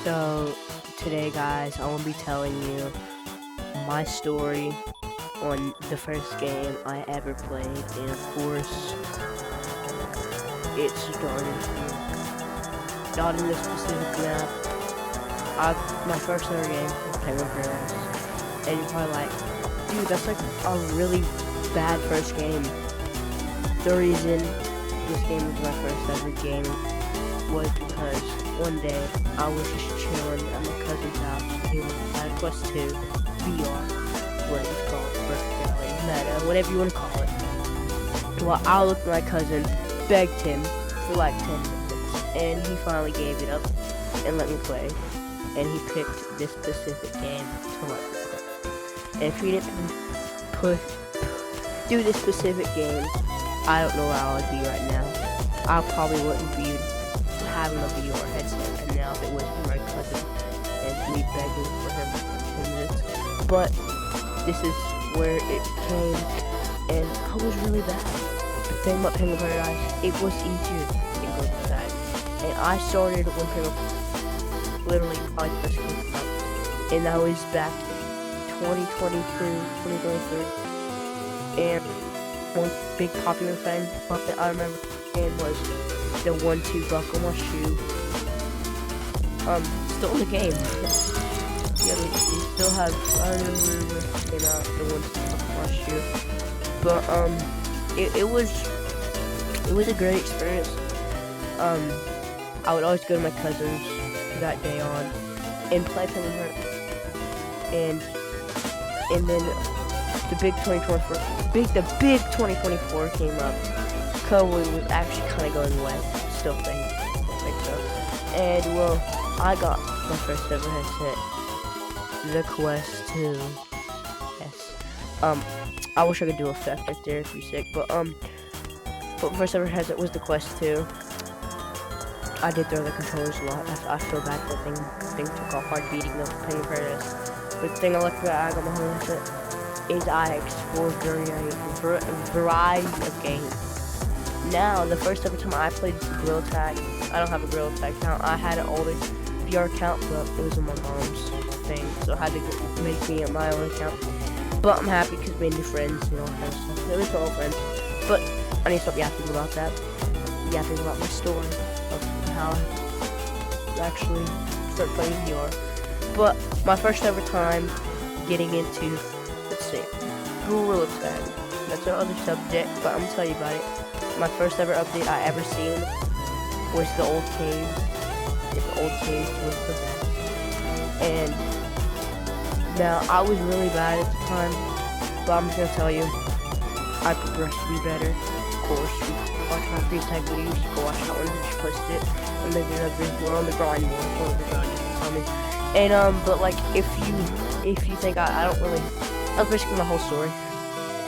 So today guys, I will be telling you my story on the first game I ever played, and of course it started in this specific map. My first ever game was Penguin Paradise, and you're probably like, dude, that's like a really bad first game. The reason this game was my first ever game was because one day I was just chilling at my cousin's house. He was at Quest 2 VR, what it's called, Perfect Reality, Meta, whatever you want to call it. Well, I looked at my cousin, begged him for like 10 minutes, and he finally gave it up and let me play. And he picked this specific game to let me play. And if he didn't do this specific game, I don't know where I would be right now. I probably wouldn't be having a VR headset right now if it was for my cousin and me begging for him for 10 minutes. But this is where it came, and I was really bad. The thing about Penguin Paradise, it was easier than Penguin Paradise. And I started when Penguin literally probably first came out, and that was back in 2023. And one big popular thing that I remember was the 1-2 buckle my shoe. Still in the game. Yeah, we still have, I remember when it came out, the 1-2 buckle my shoe. But it was a great experience. I would always go to my cousin's that day on and play Penguin Paradise. And then the big 2024 came up. Cowboy was actually kind of going away. Still think so. And well, I got my first ever headset, the Quest 2. Yes. I wish I could do an effect right there if you're sick, but my first ever headset was the Quest 2. I did throw the controllers a lot. I feel bad that thing took a hard beating of Penguin Paradise. But the thing I like about I got my home headset is I explore a variety of games. Now, the first ever time I played Gorilla Tag, I don't have a Gorilla Tag account. I had an older VR account, but it was on my mom's thing, so I had to make me my own account. But I'm happy because we made new friends, you know, kind of stuff. It was all friends. But I need to stop yapping about that. Yapping about my story of how I actually started playing VR. But my first ever time getting into, let's see, Gorilla Tag. That's our other subject, but I'm gonna tell you about it. My first ever update I ever seen was the old caves. The old caves was the best. And now I was really bad at the time, but I'm just gonna tell you, I progressed to be better. Of course, you watch my free tag videos, go watch that one, just posted it. And then we're on the grind more, and but like if you think I don't really, that's basically my whole story.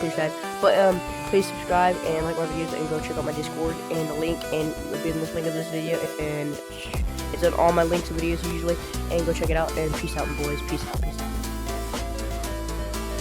Pretty sad. But please subscribe and like my videos, and go check out my Discord, and the link will be in the link of this video, and it's on all my links and videos usually, and go check it out, and peace out, boys. Peace out.